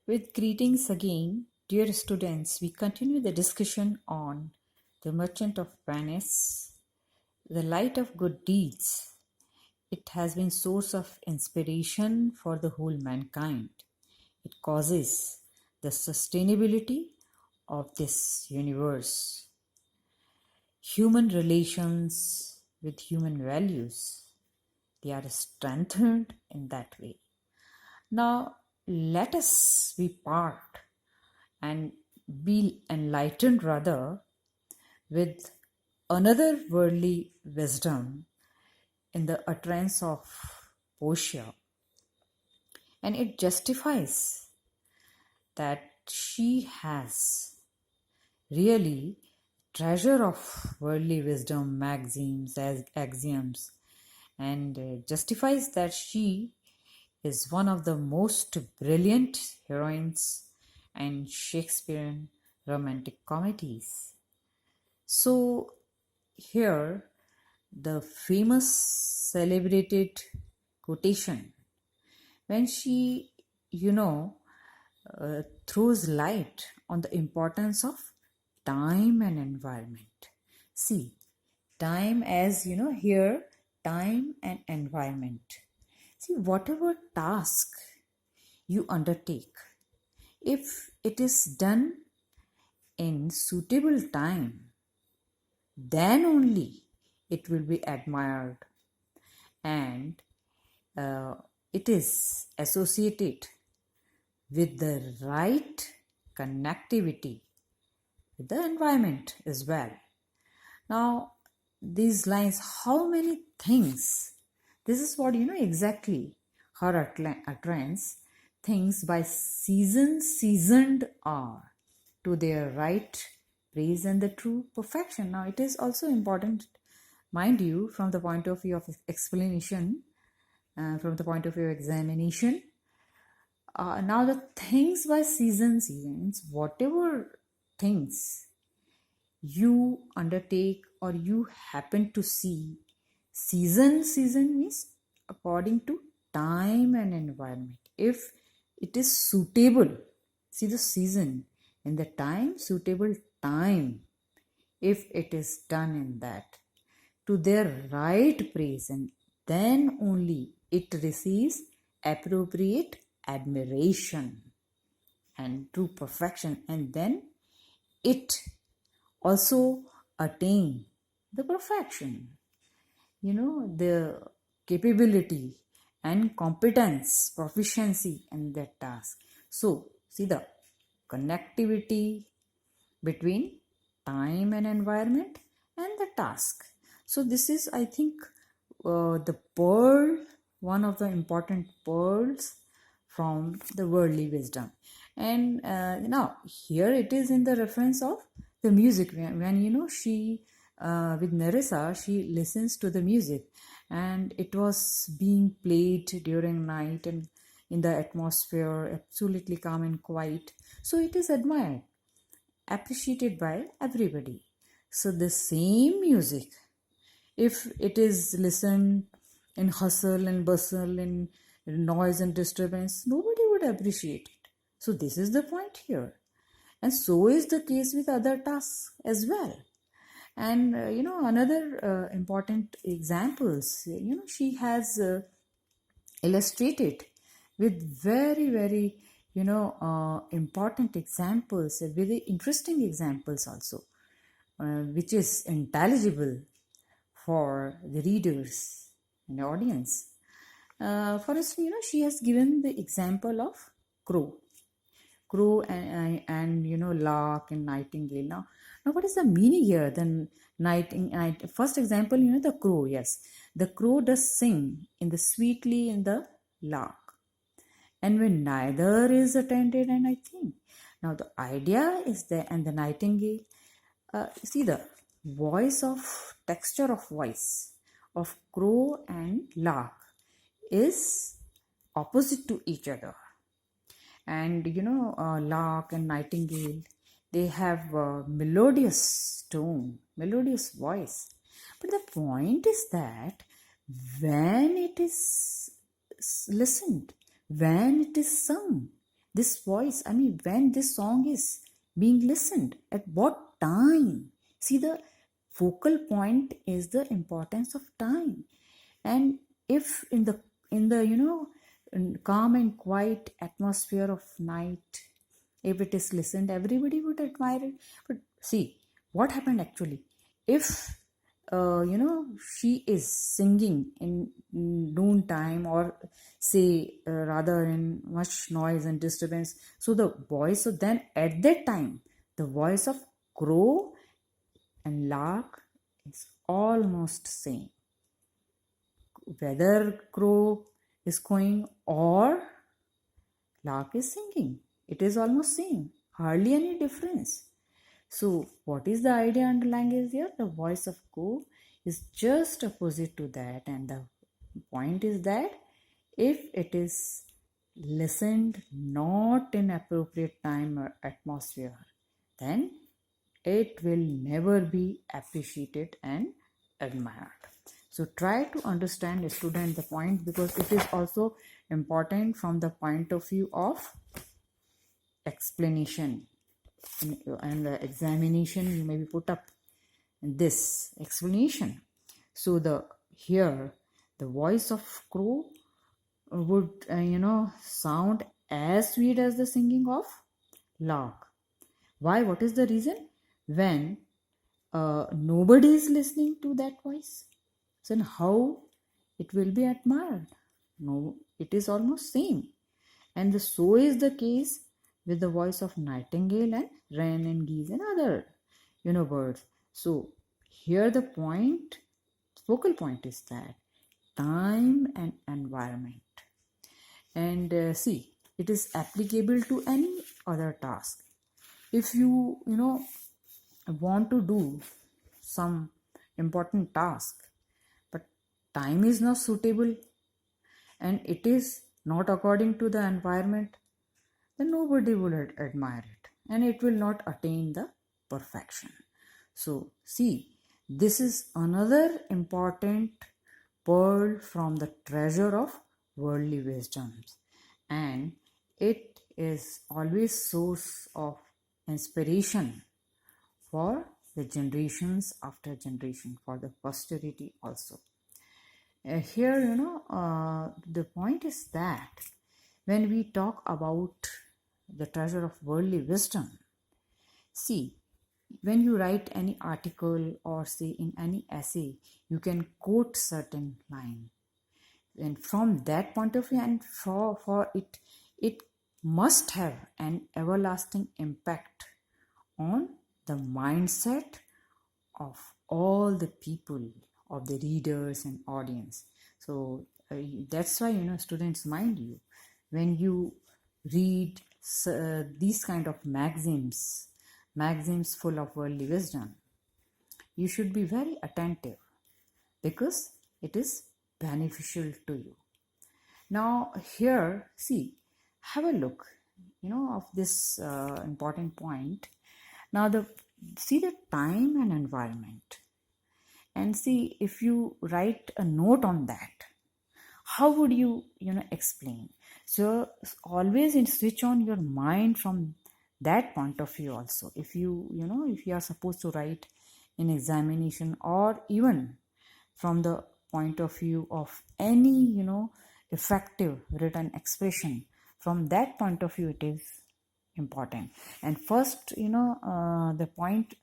With greetings again, dear students, we continue the discussion on The Merchant of Venice, the light of good deeds. It has been source of inspiration for the whole mankind. It causes the sustainability of this universe, human relations with human values. They are strengthened in that way. Now, let us be part and be enlightened rather with another worldly wisdom in the utterance of Portia. And it justifies that she has really treasure of worldly wisdom, maxims, as axioms, and justifies that she is one of the most brilliant heroines in Shakespearean romantic comedies. So, here the famous celebrated quotation when she, throws light on the importance of time and environment. See, time as here, time and environment. See, whatever task you undertake, if it is done in suitable time, then only it will be admired and it is associated with the right connectivity with the environment as well. Now, these lines, how many things, this is what exactly her utterance, things by season seasoned are to their right praise and the true perfection. Now, it is also important, mind you, from the point of view of explanation, from the point of view of examination. Now, the things by seasons, whatever things you undertake or you happen to see, season means according to time and environment. If it is suitable, see the season in the time, suitable time, if it is done in that to their right praise, and then only it receives appropriate admiration and true perfection, and then it also attain the perfection, the capability and competence, proficiency in that task. So, see the connectivity between time and environment and the task. So, this is, I think, the pearl, one of the important pearls from the worldly wisdom. And now, here it is in the reference of the music when she with Nerissa, she listens to the music and it was being played during night and in the atmosphere absolutely calm and quiet, so it is admired, appreciated by everybody. So the same music, if it is listened in hustle and bustle and noise and disturbance, nobody would appreciate it. So this is the point here. And so is the case with other tasks as well. And another important examples, she has illustrated with very, very important examples, very interesting examples also, which is intelligible for the readers and the audience. For instance, she has given the example of crow and lark and nightingale. Now what is the meaning here? Then first example, the crow. Yes, the crow does sing in the sweetly in the lark, and when neither is attended, and I think now the idea is there, and the nightingale. See the voice of texture of voice of crow and lark is opposite to each other. And lark and nightingale, they have a melodious tone, melodious voice. But the point is that when it is listened, when it is sung, this voice, I mean, when this song is being listened, at what time? See, the focal point is the importance of time. And if in the in calm and quiet atmosphere of night, if it is listened, everybody would admire it. But see what happened actually. If she is singing in noon time, or say rather in much noise and disturbance, so the voice of, then at that time the voice of crow and lark is almost same, whether crow is crowing or lark is singing, it is almost same, hardly any difference. So what is the idea underlying is here? The voice of crow is just opposite to that, and the point is that if it is listened not in appropriate time or atmosphere, then it will never be appreciated and admired. So try to understand, student, the point, because it is also important from the point of view of explanation and the examination. You may be put up this explanation. So the here the voice of crow would sound as sweet as the singing of lark. Why? What is the reason? When nobody is listening to that voice, then how it will be admired? No, it is almost same. And so is the case with the voice of nightingale and wren and geese and other birds. So here the focal point is that time and environment. And see, it is applicable to any other task. If you want to do some important task, but time is not suitable and it is not according to the environment, then nobody will admire it and it will not attain the perfection. So see, this is another important pearl from the treasure of worldly wisdoms, and it is always source of inspiration for the generations after generation, for the posterity also. Here the point is that when we talk about the treasure of worldly wisdom, see, when you write any article or say in any essay, you can quote certain line, and from that point of view, and for it must have an everlasting impact on the mindset of all the people, of the readers and audience. So that's why students, mind you, when you read these kind of maxims full of worldly wisdom, you should be very attentive because it is beneficial to you. Now here, see, have a look of this important point. Now see the time and environment, and see, if you write a note on that, how would you explain? So always switch on your mind from that point of view also. If if you are supposed to write in examination, or even from the point of view of any effective written expression, from that point of view it is important. And first, the point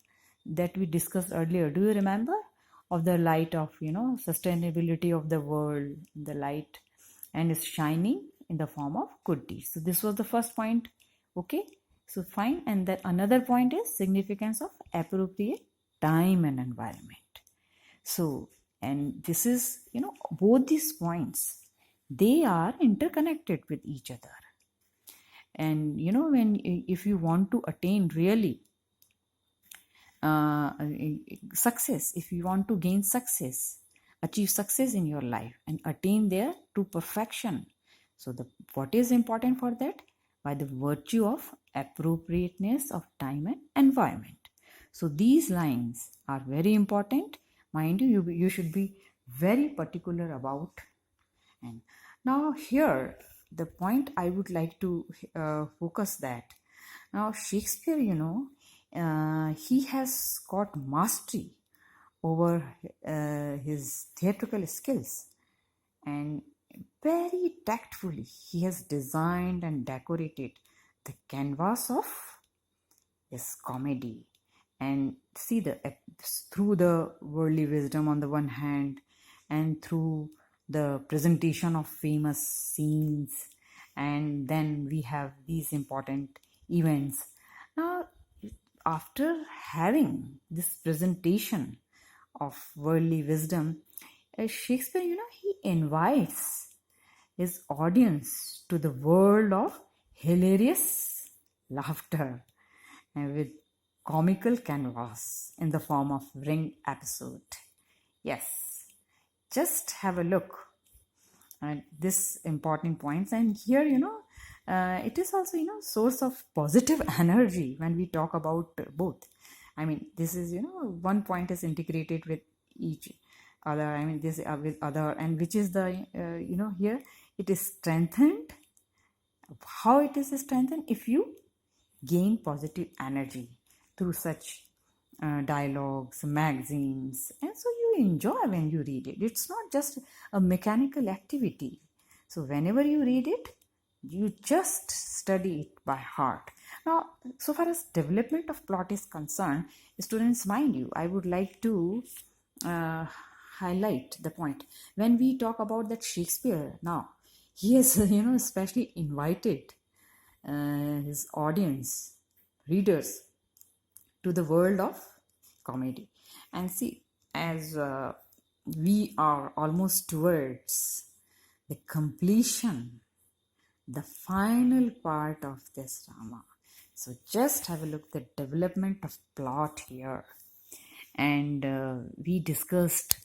that we discussed earlier, do you remember, of the light of sustainability of the world, the light, and is shining in the form of good deeds. So this was the first point. Okay, so fine. And then another point is significance of appropriate time and environment. So, and this is both these points, they are interconnected with each other. And if you want to attain really success, if you want to gain success, achieve success in your life and attain there to perfection, so what is important for that? By the virtue of appropriateness of time and environment. So these lines are very important. Mind you should be very particular about. And now here the point I would like to focus that now Shakespeare, he has got mastery over his theatrical skills, and very tactfully he has designed and decorated the canvas of his comedy. And see the through the worldly wisdom on the one hand, and through the presentation of famous scenes, and then we have these important events. Now, after having this presentation of worldly wisdom, Shakespeare, he invites his audience to the world of hilarious laughter, and with comical canvas in the form of ring episode. Yes, just have a look at this important points. And here, it is also, source of positive energy when we talk about both. I mean, this is, one point is integrated with each other. I mean, this with other, and which is the, here it is strengthened. How it is strengthened? If you gain positive energy through such dialogues, magazines, and so you enjoy when you read it. It's not just a mechanical activity. So whenever you read it, you just study it by heart. Now, so far as development of plot is concerned, students, mind you, I would like to uh, highlight the point. When we talk about that Shakespeare, now he has, especially invited his audience, readers, to the world of comedy. And see, as we are almost towards the completion, the final part of this drama. So just have a look at the development of plot here. And we discussed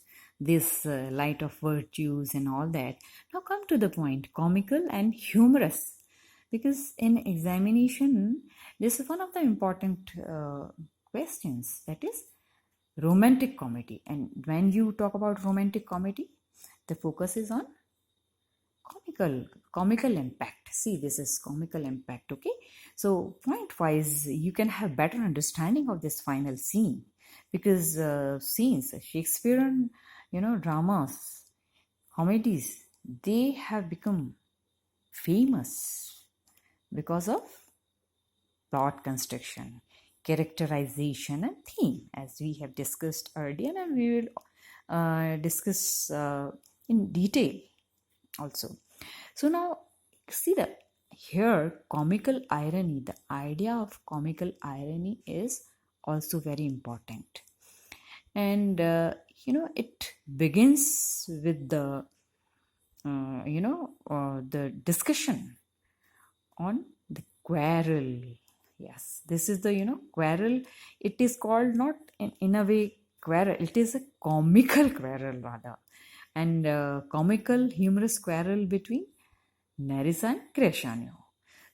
this light of virtues and all that. Now come to the point, comical and humorous. Because in examination, this is one of the important questions, that is romantic comedy. And when you talk about romantic comedy, the focus is on comical impact. See, this is comical impact. Okay, so point wise you can have better understanding of this final scene, because scenes, Shakespearean dramas, comedies, they have become famous because of plot construction, characterization, and theme, as we have discussed earlier, and we will discuss in detail also. So now see that here comical irony, the idea of comical irony is also very important. And it begins with the discussion on the quarrel. Yes, this is the quarrel. It is called not in a way quarrel, it is a comical quarrel rather, and comical humorous quarrel between Nerissa and Crescenio.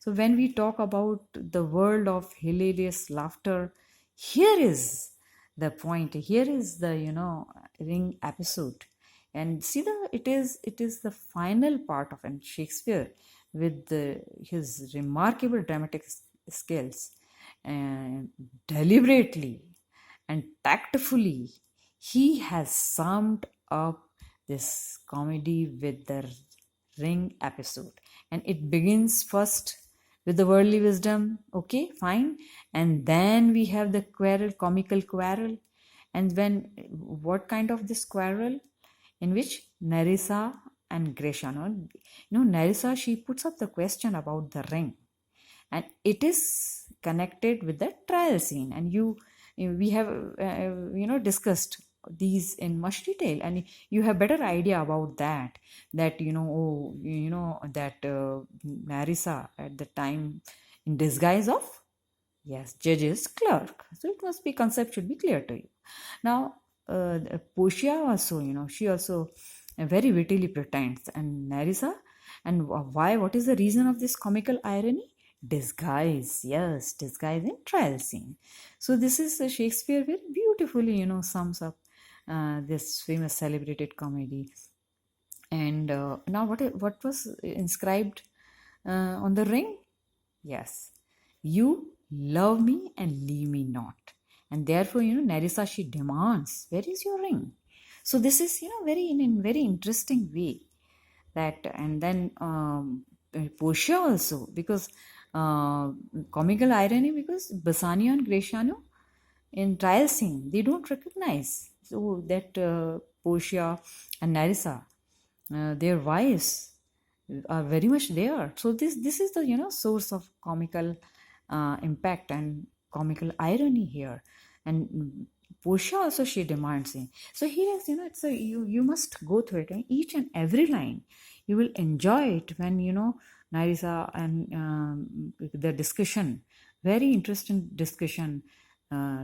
So when we talk about the world of hilarious laughter, here is the point. Here is the ring episode, and see it is the final part of and Shakespeare with his remarkable dramatic skills, and deliberately and tactfully he has summed up this comedy with the ring episode. And it begins first with the worldly wisdom, okay, fine, and then we have the quarrel, comical quarrel. And when what kind of this quarrel? In which Nerissa and Greciano, Nerissa, she puts up the question about the ring, and it is connected with the trial scene. And we have discussed these in much detail, and you have better idea about that that Nerissa at the time in disguise of, yes, judge's clerk. So it must be, concept should be clear to you. Now Portia also, she also very wittily pretends, and Nerissa, and why, what is the reason of this comical irony? Disguise, yes, disguise in trial scene. So this is Shakespeare very beautifully sums up this famous celebrated comedy. And now what was inscribed on the ring? Yes. You love me and leave me not. And therefore, Nerissa, she demands, where is your ring? So this is, very in very interesting way that, and then Portia also, because comical irony, because Bassanio and Greciano in trial scene, they don't recognize. So that Portia and Nerissa, their wives are very much there. So this is the source of comical impact and comical irony here. And Portia also, she demands him. So here is, it's a, you must go through it, and each and every line you will enjoy it when Nerissa and the discussion, very interesting discussion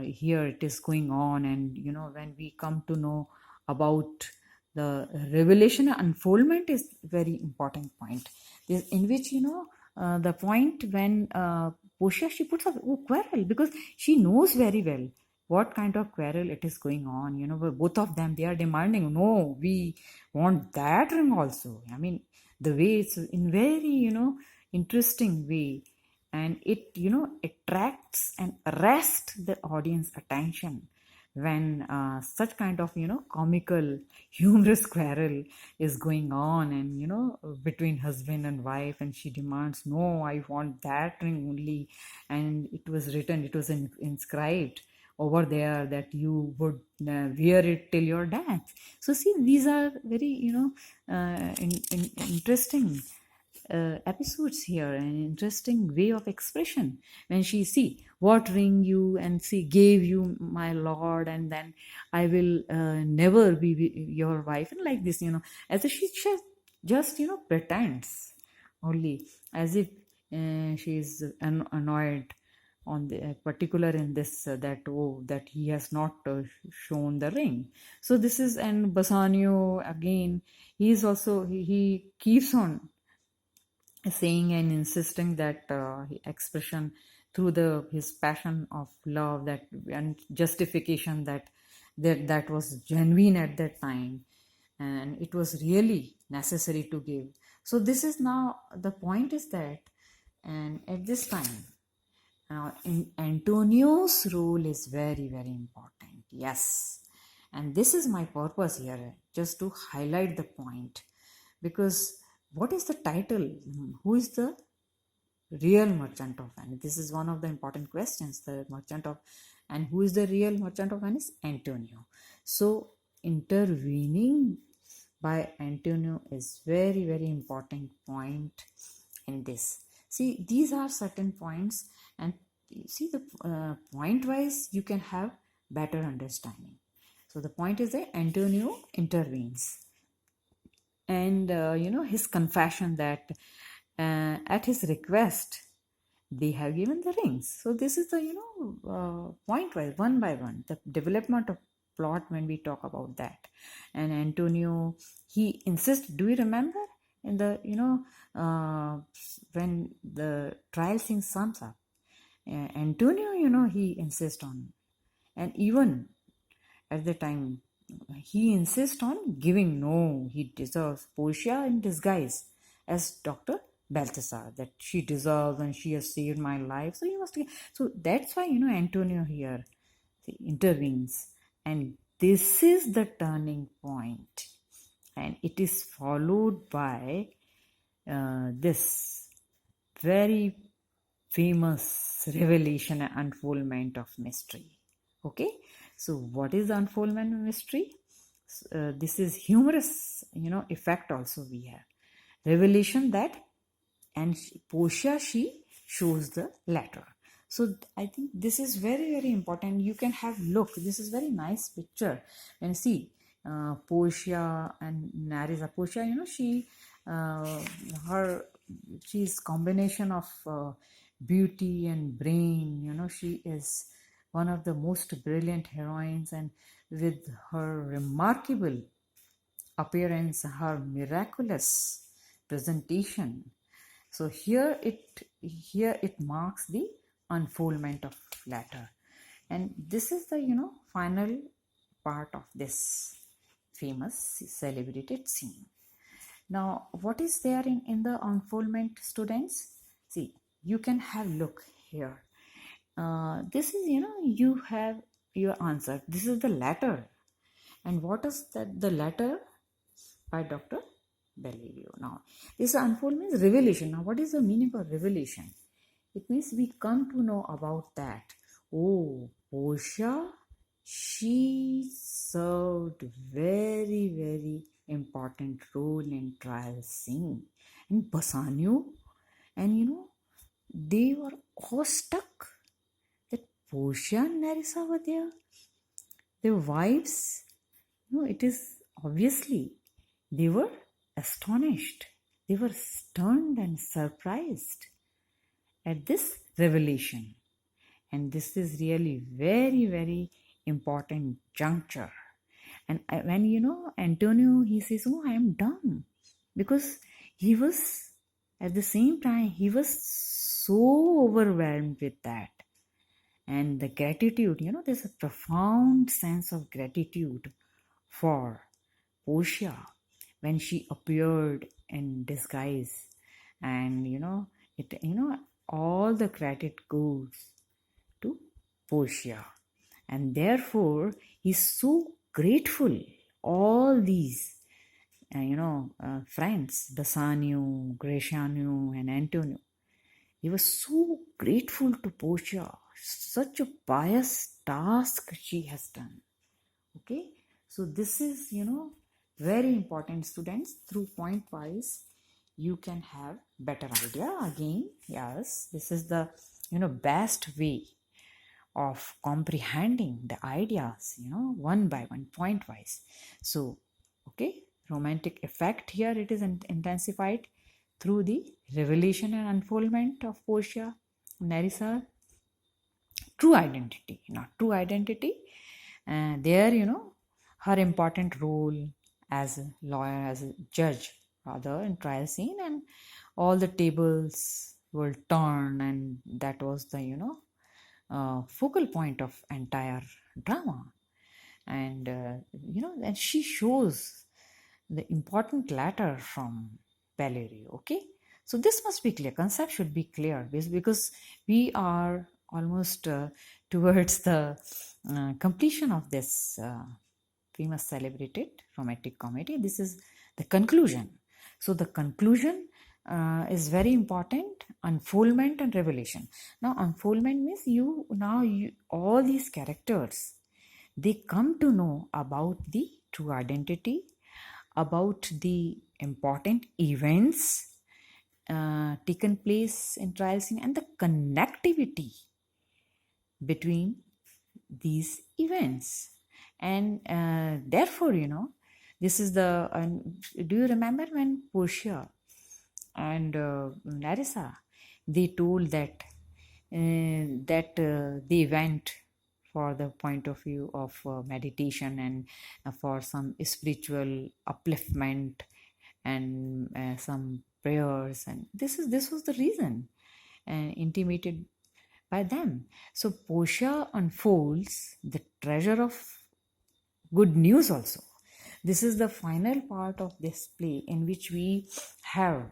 here it is going on. And when we come to know about the revelation unfoldment is very important point, this in which the point when Portia, she puts up quarrel, because she knows very well what kind of quarrel it is going on. But both of them, they are demanding, no, we want that ring also. I mean, the way it's in very interesting way, and it attracts and arrests the audience attention when such kind of comical humorous quarrel is going on, and between husband and wife, and she demands, no, I want that ring only. And it was written, it was inscribed over there that you would wear it till your death. So see, these are very interesting episodes here, an interesting way of expression. When she see, what ring you, and she gave you, my lord, and then I will never be your wife, and like this, as if she just pretends only, as if she is annoyed on the particular in this that, oh, that he has not shown the ring. So this is, and Bassanio again, he is also, he keeps on saying and insisting that expression through the his passion of love, that and justification that was genuine at that time, and it was really necessary to give. So this is now the point is that, and at this time, Antonio's role is very, very important. Yes. And this is my purpose here, just to highlight the point. Because what is the title? Who is the real merchant of Venice? This is one of the important questions. The merchant of, and who is the real merchant of Venice? Antonio. So intervening by Antonio is very, very important point in this. See, these are certain points, and see, the point wise you can have better understanding. So the point is that Antonio intervenes, and his confession that at his request they have given the rings. So this is the point wise, one by one, the development of plot when we talk about that. And Antonio, he insists, do you remember in the when the trial scene sums up, Antonio, he insists on, and even at the time he insists on giving, no, he deserves Portia in disguise as Dr. Balthasar, that she deserves and she has saved my life, so you must give. So that's why Antonio here intervenes, and this is the turning point, and it is followed by this very famous revelation and unfoldment of mystery. Okay, so what is the unfoldment of mystery? This is humorous effect also we have, revelation that, and Portia, she shows the letter. So I think this is very, very important. You can have look, this is very nice picture, and see Portia and Nerissa. Portia, she she's combination of beauty and brain. She is one of the most brilliant heroines, and with her remarkable appearance, her miraculous presentation. So here it marks the unfoldment of letter, and this is the final part of this famous celebrated scene. Now, what is there in the unfoldment, students? See, you can have look here. This is, you have your answer. This is the letter. And what is that? The letter by Dr. Galileo. Now, this unfold means revelation. Now, what is the meaning of revelation? It means we come to know about that. Oh, Portia, she served very, very important role in trial scene. And Bassanio, and they were all stuck that Portia and Nerissa were there. Their wives, it is obviously they were astonished. They were stunned and surprised at this revelation. And this is really very, very important juncture. And when Antonio, he says, oh, I am dumb, because he was at the same time he was so overwhelmed with that. And the gratitude, there's a profound sense of gratitude for Portia when she appeared in disguise. And all the credit goes to Portia. And therefore he's so grateful. All these friends, Bassanio, Gratiano, and Antonio, he was so grateful to Portia. Such a pious task she has done. Okay, so this is very important, students. Through point wise, you can have better idea. Again, yes, this is the best way of comprehending the ideas, one by one, point wise. So, okay, romantic effect here, it is intensified through the revelation and unfoldment of Portia, Nerissa, true identity, not true identity. There, her important role as a lawyer, as a judge, rather, in trial scene, and all the tables will turn, and that was the focal point of entire drama. And and she shows the important letter from Valerio. Okay, so this must be clear. Concept should be clear, because we are almost towards the completion of this famous celebrated romantic comedy. This is the conclusion. So the conclusion is very important. Unfoldment and revelation. Now, unfoldment means you all these characters, they come to know about the true identity, about the important events taken place in trial scene, and the connectivity between these events. And therefore, this is the do you remember when Portia and Narissa, they told that they went for the point of view of meditation, and for some spiritual upliftment, and some prayers, and this was the reason, intimated by them. So Portia unfolds the treasure of good news also. This is the final part of this play, in which we have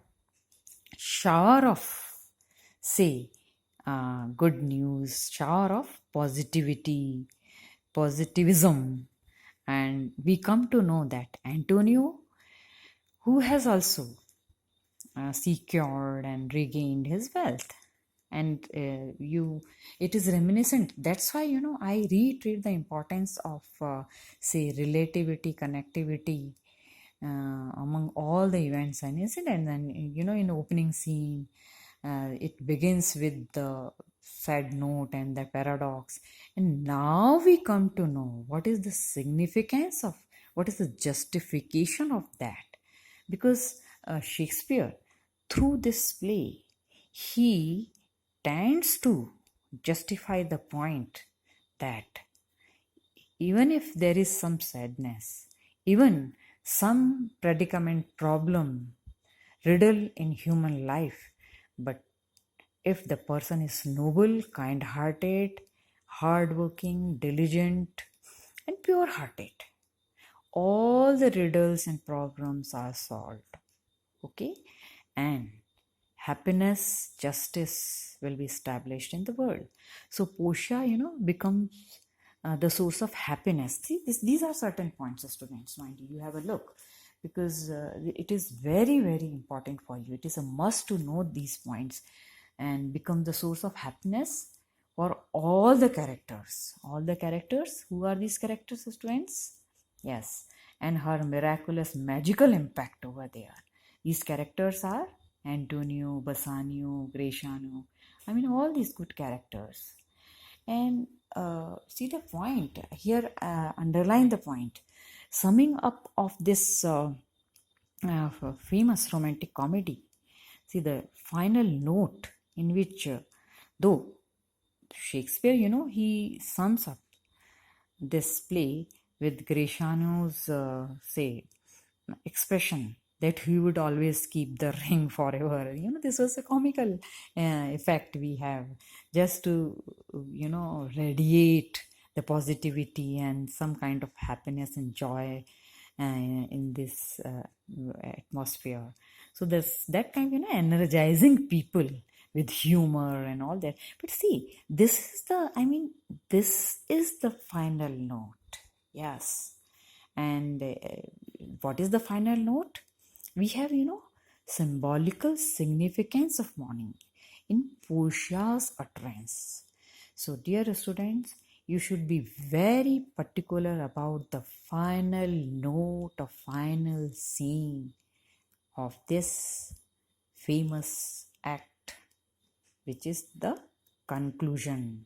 shower of, say, good news, shower of positivism. And we come to know that Antonio, who has also secured and regained his wealth, and it is reminiscent. That's why I reiterate the importance of say, relativity, connectivity among all the events and incidents. And in the opening scene, it begins with the sad note and the paradox, and now we come to know what is the significance of, what is the justification of that. Because Shakespeare, through this play, he tends to justify the point that even if there is some sadness, even some predicament, problem, riddle in human life, but if the person is noble, kind-hearted, hardworking, diligent, and pure-hearted, all the riddles and problems are solved. Okay, and happiness, justice will be established in the world. So Portia, becomes the source of happiness. See, these are certain points, students. Mind you, you have a look, because it is very, very important for you. It is a must to know these points and become the source of happiness for all the characters. All the characters. Who are these characters, students? Yes, and her miraculous magical impact over there. These characters are Antonio, Bassanio, Gratiano. I mean, all these good characters. And see the point here, underline the point. Summing up of this famous romantic comedy, see the final note in which, though Shakespeare, he sums up this play with Gratiano's, say, expression that he would always keep the ring forever. This was a comical effect we have, just to, radiate the positivity and some kind of happiness and joy in this atmosphere. So this that kind, energizing people with humor and all that. But see, this is the final note. Yes. And what is the final note? We have, symbolical significance of mourning in Portia's utterance. So, dear students, you should be very particular about the final note or final scene of this famous act, which is the conclusion.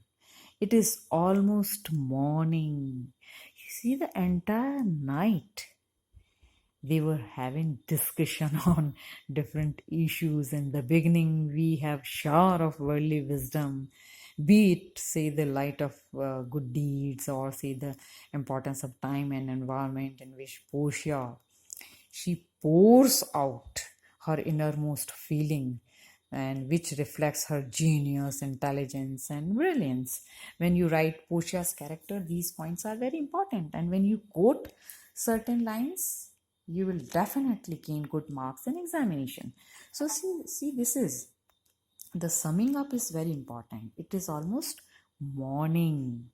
It is almost morning. You see, the entire night they were having discussion on different issues. In the beginning, we have shower of worldly wisdom, be it say the light of good deeds, or say the importance of time and environment, in which Portia, she pours out her innermost feeling, and which reflects her genius, intelligence, and brilliance. When you write Portia's character, these points are very important. And when you quote certain lines, you will definitely gain good marks in examination. So see, this is the summing up is very important. It is almost morning.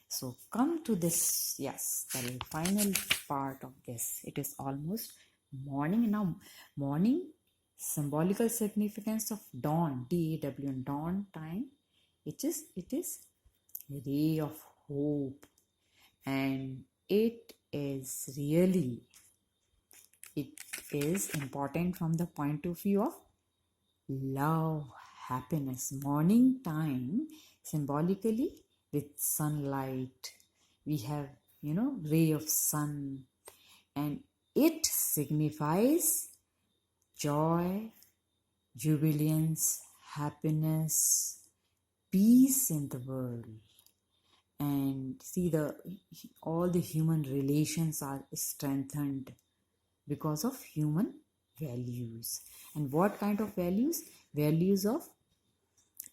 So come to this, yes, the final part of this. It is almost morning. Now, morning, symbolical significance of dawn, DAW, dawn time. It is ray of hope, and it is important from the point of view of love, happiness. Morning time, symbolically, with sunlight, we have, ray of sun, and it signifies joy, jubilance, happiness, peace in the world. And see, all the human relations are strengthened because of human values. And what kind of values? Values of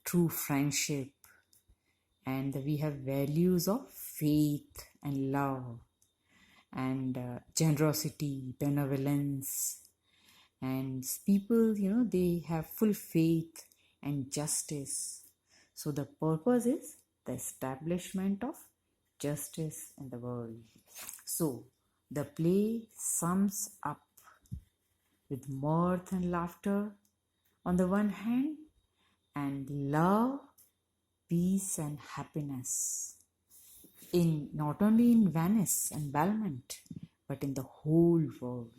true friendship, and we have values of faith and love, and generosity, benevolence. And people, they have full faith and justice. So the purpose is the establishment of justice in the world. So the play sums up with mirth and laughter on the one hand, and love, peace, and happiness in not only in Venice and Belmont, but in the whole world.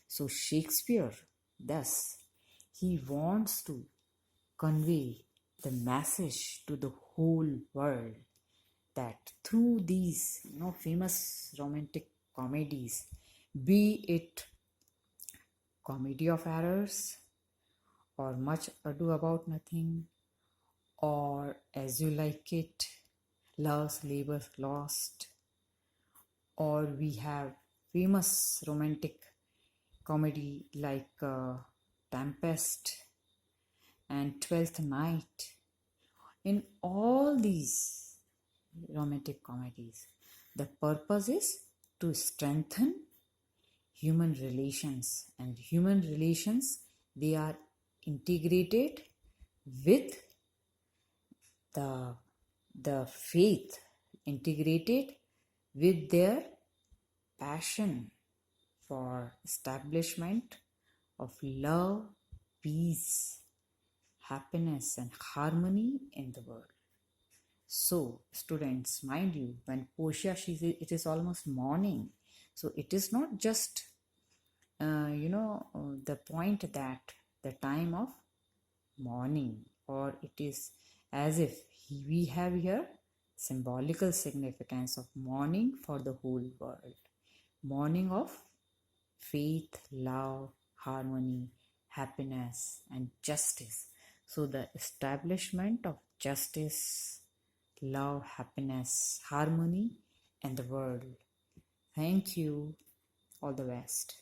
So Shakespeare, thus, he wants to convey the message to the whole world that through these, famous romantic comedies, be it Comedy of Errors, or Much Ado About Nothing, or As You Like It, Love's Labour Lost, or we have famous romantic comedy like Tempest and Twelfth Night. In all these romantic comedies, the purpose is to strengthen human relations, and human relations They are integrated with the faith, integrated with their passion for establishment of love, peace, happiness, and harmony in the world. So, students, mind you, when Portia, it is almost morning. So, it is not just, the point that the time of morning, or it is as if we have here symbolical significance of morning for the whole world. Morning of faith, love, harmony, happiness, and justice. So, the establishment of justice, love, happiness, harmony, and the world. Thank you. All the best.